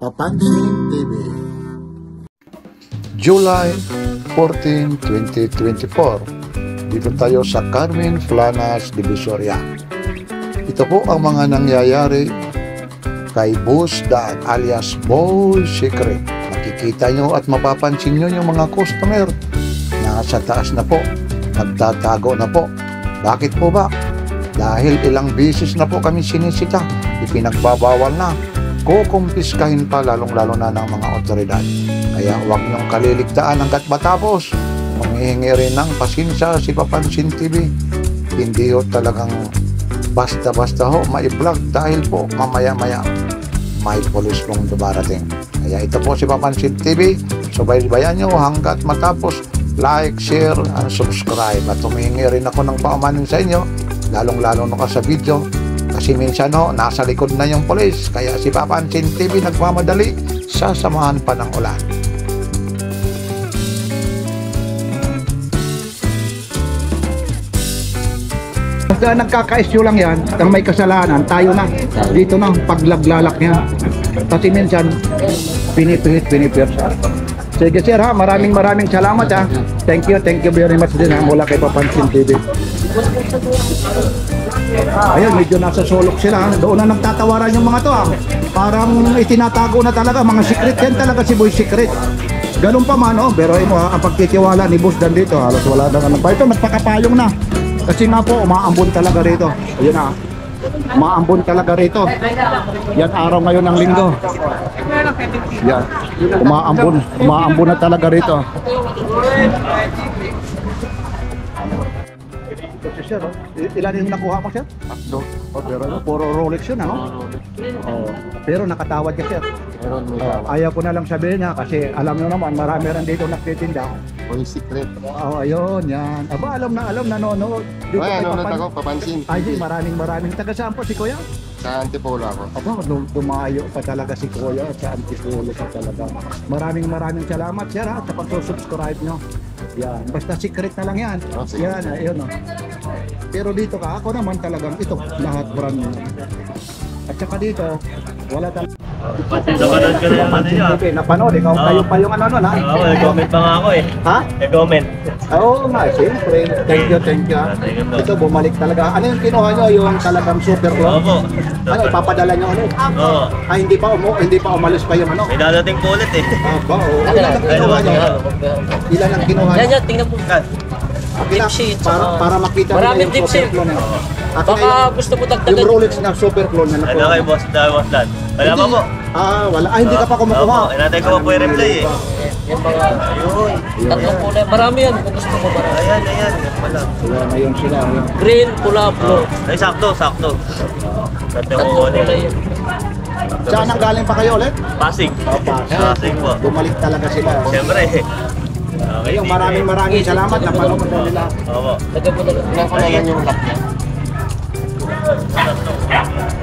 Papansin TV. July 14, 2024. Dito tayo sa Carmen Planas, Divisoria. Ito po ang mga nangyayari kay Boss Dan alias Boy Secret. Makikita nyo at mapapansin nyo yung mga customer nasa taas na po, nagtatago na po. Bakit po ba? Dahil ilang beses na po kami sinisita, ipinagbabawal na, kukumpiskahin pa lalong-lalo na ng mga otoridad. Kaya huwag niyong kaliligtaan hanggat matapos. Humihingi rin ng pasensya si Papansin TV. Hindi ho talagang basta-basta ho mai-vlog dahil po mamaya-maya may polis pong dumarating. Kaya ito po si Papansin TV. Subaybayan nyo hanggat matapos. Like, share, and subscribe. At humihingi rin ako ng paumanin sa inyo, lalong-lalo na ka sa video. Kasi minsan ho, nasa likod na yung polis. Kaya si Papansin TV nagmamadali, sasamahan pa ng ulan. Pagka nagkaka-issue lang yan, ang may kasalanan, tayo na. Dito na, paglaglalak niya. Kasi minsan, pinipihit. Sige sir ha, maraming salamat ha. Thank you very much din ha, mula kay Papansin TV. Ayun, medyo nasa sulok sila. Doon na nagtatawaran yung mga to ha. Parang itinatago na talaga, mga secret yan talaga si Boy Secret. Ganun pa man oh, pero mo ang pagtitiwala ni Boss Dan dito, halos wala na ano pa. Ito, magpakapayong na. Kasi nga po, umaambon talaga rito. Ayun na, umaambon talaga rito. Yan araw ngayon ng linggo. Yan, umaambon na talaga rito. Sir, ilan yung nakuha mo sir? Tatlo. Pero puro Rolex yun ano? Pero nakatawad ka sir. Ayaw ko na lang sabihin ha, kasi alam nyo naman marami rin dito nagtitinda. Boy Secret. Ayun, yan. Aba, alam na nanonood. Ay, nanonood ako, Papansin. Ay, maraming. Taga saan po si Kuya? Sa Antipolo ako. Aba, dumayo pa talaga si Kuya sa Antipolo pa talaga. Maraming salamat sir ha, sa pagsusubscribe nyo. Yan, basta secret na lang yan. Yan, ayun o. Pero dito ka, ako naman talagang ito, lahat brand new. At saka dito, wala talaga. Napanood ko na yung ano nyo. Okay, napanood, ikaw kayo pa yung ano nun ha? Oo, nag-comment pa nga ako eh. Ha? Nag-comment. Oo nga, siyempre. Thank you ha. Ito, bumalik talaga. Ano yung kinuha nyo, yung talagang super clone? Opo. Ano, ipapadala nyo ulit? Oo. Ay, hindi pa umalis pa yung ano? May dadating po ulit eh. Aba, oo. Ilan ang kinuha nyo? Ilan ang kinuha nyo? Yan, tingnan po. Para makita maraming nila yung tips super clone. Baka gusto mo dagdagan. Yung Rolex na super clone na Ano kay Boss Dan? Wala pa po. wala. Ay, hindi ka pa kumukuha. Opo, inatay ko pa po yung reply eh. Yung mga tatlong kulay. Marami yan kung gusto mo ba. Ayan. Yan pala. Ayun sila. Green, pula, blue. Ay, sakto. Tatlong Tatlong kukunin. kulay yan. Saan ang galing pa kayo ulit? Pasig. Pasig po. Bumalik talaga sila. Siyempre eh. Okay, Ayun, maraming salamat na panood nila. Opo. Nagkakulangan yung lock niya.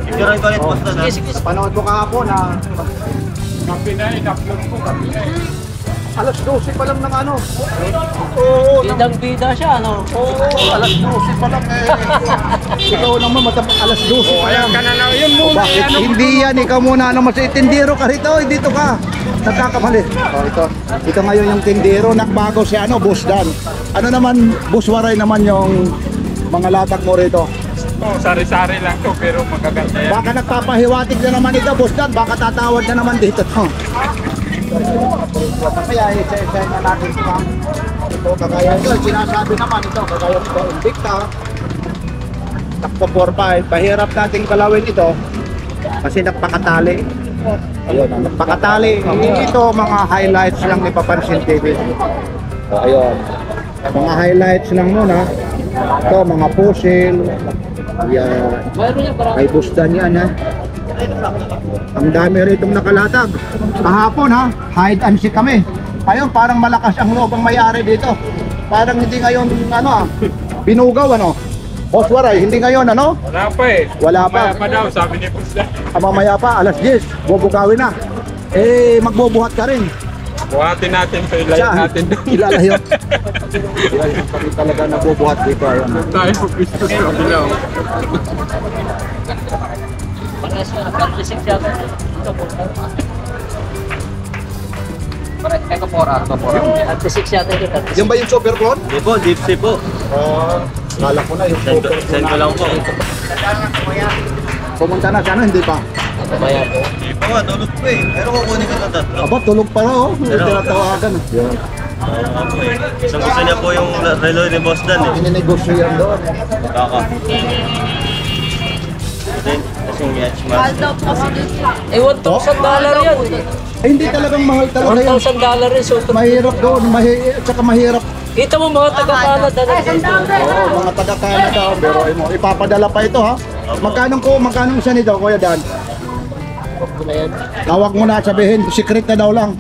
Picturean ko ulit Boss Dan ha. Sige. Panood ko kahapon na upload ko alas 12 pa lang ng ano. Oo, Bidang-bida siya, ano? alas 12 pa lang eh. Ikaw naman alas 12 pa lang. Yun muna. Bakit? Hindi yan, ikaw muna ano, mas tindero ka rito, dito ka. Nagkakamali. Ito ngayon yung tindero, nagbago si ano, Boss Dan. Ano naman, Boss Waray naman yung mga latag mo rito. Sari-sari lang to pero magaganda yan. Baka nagpapahiwatig na naman ito, Boss Dan. Baka tatawad na naman dito to. Kaya isa-isa na natin ito. Ito, kagaya ito. Sinasabi naman ito. Kagaya ito, Invicta. Takpo 4-5. Pahirap nating kalawin ito. Kasi nagpakatali. Ayun, nagpakatali. Ito, mga highlights lang ni Papansin TV. Ayun. Mga highlights lang muna. Ito, mga puzzle. Yan. Kay Boss Dan yan ha. Ang dami ritong nakalatag. Kahapon ha, hide and seek kami. Ayun, parang malakas ang loob ang may-ari dito. Parang hindi ngayon ano binugaw ano. Boss Waray, hindi ngayon ano? Wala pa eh. Wala pa. Mamaya pa daw, sabi ni Boss Dan. Mamaya pa, alas 10, bubugawin na. Eh, magbubuhat ka rin. Buhatin natin, ilayin natin doon. Ilalayo. Ilalayo kami talaga nabubuhat dito. Ayun. Tayo gusto sa kabila. Parehas ka, nag-receive siya. Ito po. Eko 4R, 36 yata ito. 36. Yung ba yung super clone? Hindi po, deep sea po. Kala ko na yung Send ko, super send ko lang po. Pumunta na siya, no? Hindi pa. Mamaya po. Hindi po nga, tulog po eh. Pero kukunin ko ng tatlo. Aba, tulog pa na, oh. Pero- Tinatawagan. Yan. Oo po eh. Isang gusto niya po yung relo ni Boss Dan eh. Ininegosyo yan doon. Kaka. Then, kasi yung yacht mask. Eh, $1,000 yan. Eh, hindi talagang mahal talaga yan. $1,000 rin. Super. Mahirap doon, tsaka mahirap. Kita mo mga taga-Canada na dito. Oo, mga taga-Canada, pero mo, ipapadala pa ito, ha? Magkano isa nito, Kuya Dan? Tawag mo na at sabihin, secret na daw lang.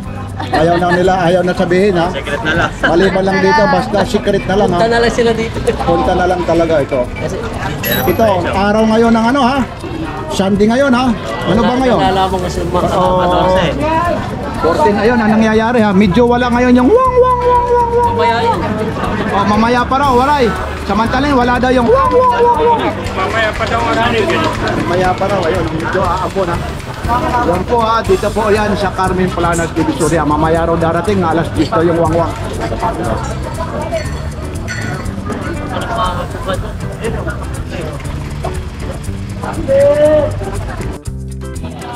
Ayaw na sabihin, ha? Secret na lang. Maliban lang dito, basta secret na lang, ha? Punta na lang sila dito. Punta na lang talaga ito. Kasi Ito, araw ngayon ng ano, ha? Sunday ngayon, ha? Ano ba ngayon? nalaman kasi mga Ano kasi? 14 ngayon, anong nangyayari, ha? Medyo wala ngayon yung wang. mamaya yan. Oh, mamaya pa raw, walay. Samantalin, wala daw yung wang. Mamaya pa daw marami. Mamaya pa raw, ayun, medyo aapon, ha? Yan po, ha? Dito po yan sa Carmen Planas, Divisoria. Mamaya raw darating, alas 10 daw yung wang.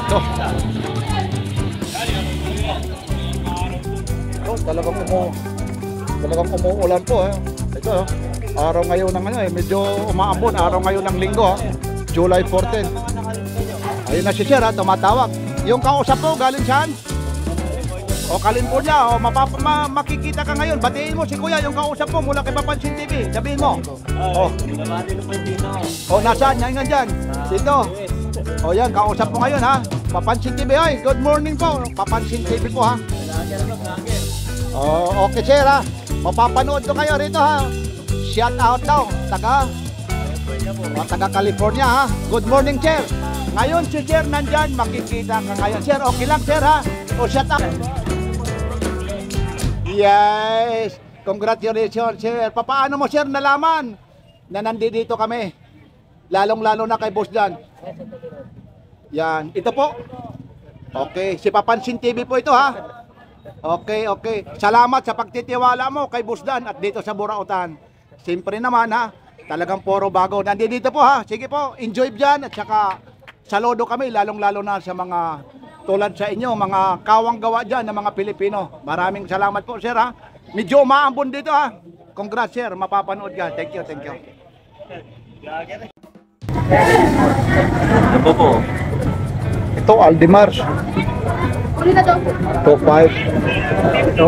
Ito. Oh, talagang umuulan po, eh. Ito, araw ngayon ng ano, eh, medyo umaambon, araw ngayon ng linggo, July 14. Ayun na si Sir, tumatawag. Yung kausap po, galing saan? O California, o makikita ka ngayon. Batiin mo si Kuya, yung kausap mo mula kay Papansin TV. Sabihin mo. O nasaan? Yan dyan. Dito. O yan, kausap mo ngayon, ha. Papansin TV, oy. Good morning po. Papansin TV po, ha. O, okay, Sir, ha. Mapapanood ko kayo rito, ha. Shout out daw. Taga California, ha. Good morning, Sir. Ngayon si Sir nandyan, makikita ka ngayon. Sir, okay lang, Sir, ha. O, shout out. Yes! Congratulations, Sir. Paano mo, Sir, nalaman na nandito kami? Lalong-lalo na kay Boss Dan. Yan. Ito po. Okay. Si Papansin TV po ito, ha? Okay. Salamat sa pagtitiwala mo kay Boss Dan at dito sa Burautan. Siyempre naman, ha? Talagang puro bago. Nandito po, ha? Sige po. Enjoy dyan at saka saludo kami, lalong-lalo na sa mga tulad sa inyo, mga kawang gawa dyan ng mga Pilipino. Maraming salamat po, Sir, ha? Medyo umaambon dito, ha? Congrats, Sir. Mapapanood ka. Thank you. Ano po? Ito, Aldemars. 2.5. Ito.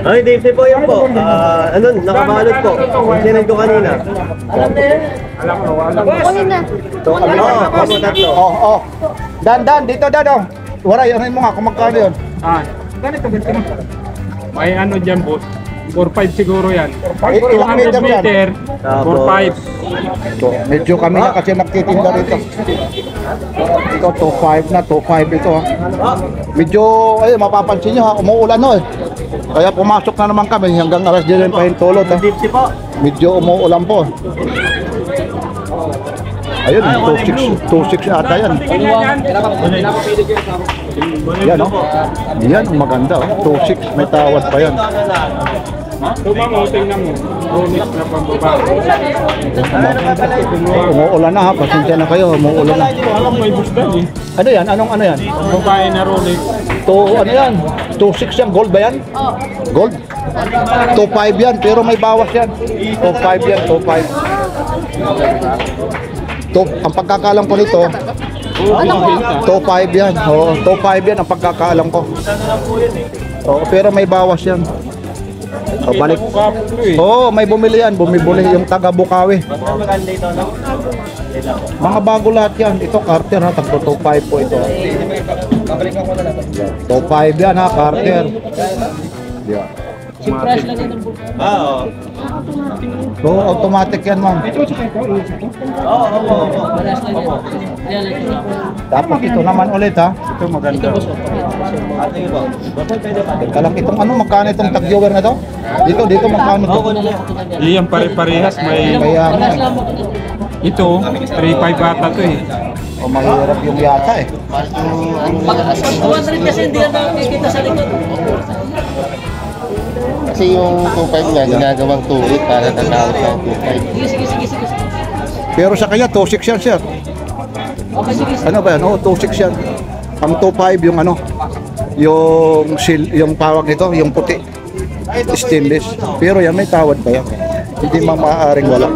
Ay, deep sea po yan po. Nakabalot po. Sinend ko kanina. Ito, Aldemars. Oo, tatlo. Oh. Dan, dito, oh. Waray, ano mo nga, kung magkano yun? Ganito. May ano dyan, boss. 4.5 siguro yan. Ilang 200 meter yan? meter, 4.5. Ito, medyo kami na kasi nagtitinda rito. Ito, 2.5 na, 2.5 ito, ha. Medyo, ayun, mapapansin nyo, ha, umuulan, no, eh. Kaya pumasok na naman kami, hanggang alas 10 pa yung tulot, ha. Deep sea po. Medyo umuulan po. Ayun, 2.6 ata yan. Yan, no? Yan, maganda, oh. 2.6, may tawad pa yan. Tumamo, tingnan mo. Rolex na pambaba. Umuulan na, ha. Pasensya na kayo, umuulan na. Alam may busdan eh. Ano yan? Ano yan? Ang babae na Rolex. Ano yan? 2.6 yan, gold ba yan? Gold? 2.5 yan, pero may bawas yan. 2.5 yan, 2.5. Ang pagkakalam ko nito, 2.5 yan. Oo, 2.5 yan ang pagkakalam ko. Oo, pero may bawas yan. O, balik. Oo, may bumili yan. Bumibili yung taga Bukawi. Mga bago lahat yan. Ito, Carter, ha. Tagto 2.5 po ito. 2.5 yan, ha, Carter. Yeah. Si price lang yan ng bulkan. Oo. So, automatic yan, ma'am. Price lang yan. Yan lang yun. Tapos ito naman ulit, ha. Ito maganda. Teka lang, itong ano, magkano itong tag-viewer na to? Dito, magkano to? Iyan pare-parehas may... Kaya, Price lang mo. Ito, 3.5 ata to eh. O mahirap yung yata eh. Pag 200 kasi hindi ka nakikita sa likod. Kasi yung 2.5 nga, ginagawang 2.8 para tatawag ng 2.5. Sige. Pero sa kanya, 2.6 yan, sir. Okay, sige. Ano ba yan? Oo, 2.6 yan. Ang 2.5 yung ano, yung pawag nito, yung puti. Stainless. Pero yan, may tawad pa yan. Hindi maaaring wala.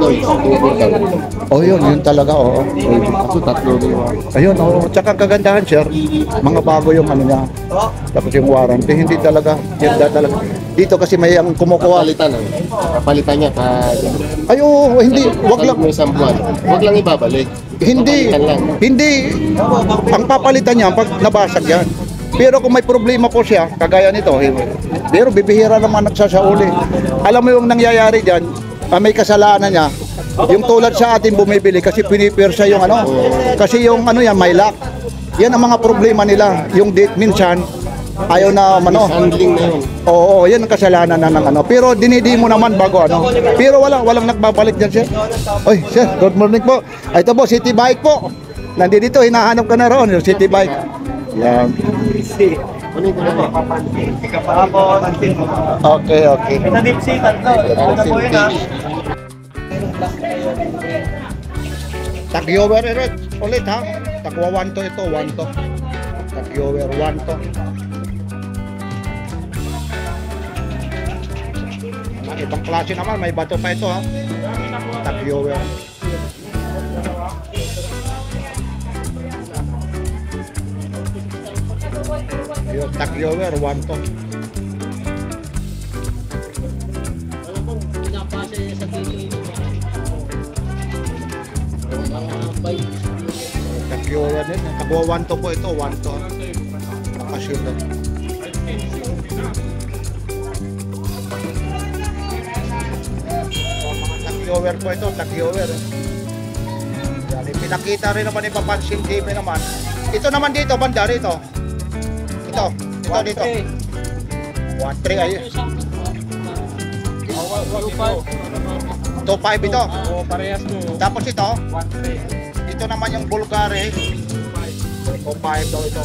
Oh, yun talaga, oo. Ako tatlo din. Ayun, oo. Tsaka kagandahan, sir, mga bago yung ano niya. Tapos yung warranty, hindi talaga. Dito kasi may ang kumukuha. Palitan niya pa. Ay, oo, hindi. Wag lang. May isang buwan. Wag lang ibabalik. Hindi. Papalitan lang. Hindi. Ang papalitan niya, pag nabasag yan. Pero kung may problema po siya, kagaya nito, pero bibihira naman nagsasauli. Alam mo yung nangyayari dyan, may kasalanan niya, yung tulad sa atin bumibili kasi pinipirsa yung ano, kasi yung ano yan, may lock. Yan ang mga problema nila. Yung date minsan, ayaw na ano. Handling na yun. Oo, yan ang kasalanan na ng ano. Pero dinidi mo naman bago ano. Pero walang nagbabalik dyan, sir. Oy, sir, good morning po. Ay, ito po, City Bike po. Nandito, hinahanap ka na roon, yung City Bike. Yan. Kunin ko na po. Okay. Sa deep sea, tatlo. Ano po yun, ha? Tag-yower ulit ha. Tagwa 1 to ito, 1 to. Tag-yower 1 to. Ibang klase naman, may bato pa ito ha. Tag-yower. Yung tag-yower 1 to. Tag-yower din. Tagwa 1 to po ito, 1 to. Assume na. Tag-yower po ito, tag-yower. Yan, pinakita rin naman, ipapansin TV naman. Ito naman dito, banda rito. Ito dito. 1.3 ayun. 2.5 ito. Oo, parehas mo. Tapos ito, ito naman yung Bulgari. 2.5 daw ito.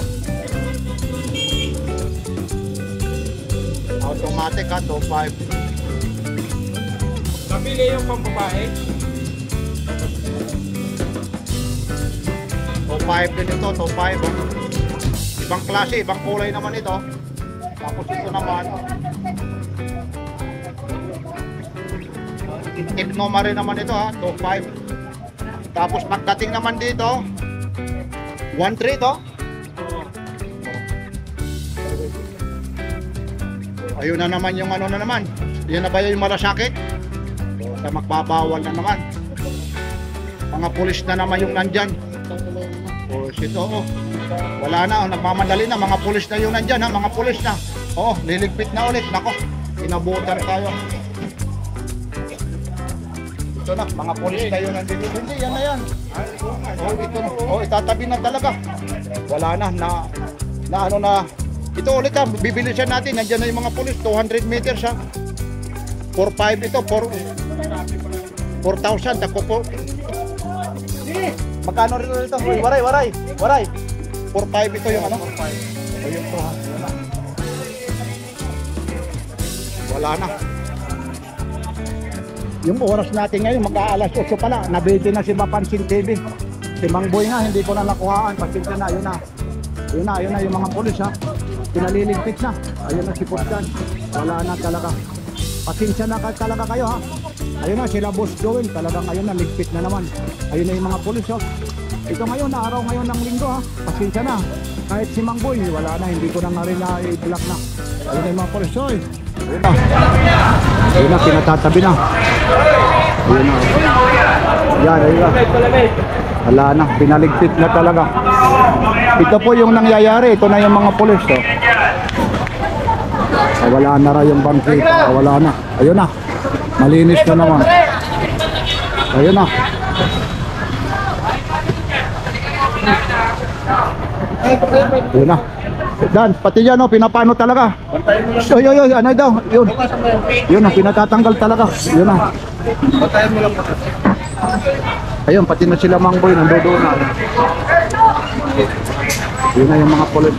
Automatic ha, 2.5. Nabili yung pambabae. 2.5 din ito, 2.5. Ibang klase, ibang kulay naman ito. Tapos ito naman, Ignoma rin naman ito ha, 2.5. Tapos pagdating naman dito, 1.3 to. Ayun na naman yung ano na naman. Yan na ba yung malasakit? Sa magbabawal na naman. Mga pulis na naman yung nandyan. O ito oh. Wala na, nagmamadali na. Mga pulis na yung nandyan ha, mga pulis na. Oh, liligpit na ulit. Nako, inabutan tayo. Ito na, mga pulis na yun nandito. Hindi, yan na yan. Oh, ito na. Oh, itatabi na talaga. Wala na, na ano na. Ito ulit ha, bibilisan natin. Nandiyan na yung mga pulis, 200 meters ha. 4.5 ito, 4,000. Tako po. Magkano rin ito? Waray. 4.5 ito yung ano? 4.5. O yung to ha. Wala na. Yung oras natin ngayon, mag-aalas 8 pala. Nabiti na si Mapansin TV. Si Mang Boy nga, hindi ko na nakuhaan. Pasensya na, yun na. Yun na yung mga pulis ha. Pinaliligpit na. Ayun na si Pustan. Wala na talaga. Pasensya na talaga kayo ha. Ayun na sila Boss Joel. Talagang ayun na, ligpit na naman. Ayun na yung mga pulis ha. Ito ngayon, araw ngayon ng linggo ha. Pasensya na. Kahit si Mang Boy, wala na. Hindi ko na nga rin na i-block na. Ayun na yung mga pulis. Oy. Ayun na, pinatatabi na. Ayun na. Yan, ayun na. Wala na, pinaligpit na talaga. Ito po yung nangyayari. Ito na yung mga pulis. Oh. Wala na rin yung bangkit. Wala na. Ayun na. Malinis na naman. Ayun na. Ayun na. Dan, pati yan oh, pinapano talaga. Yoy, ano daw? Yun. Yun na, pinatatanggal talaga. Yun na. Ayun, pati na sila Mang Boy, nandoon na. Yun na yung mga pulis.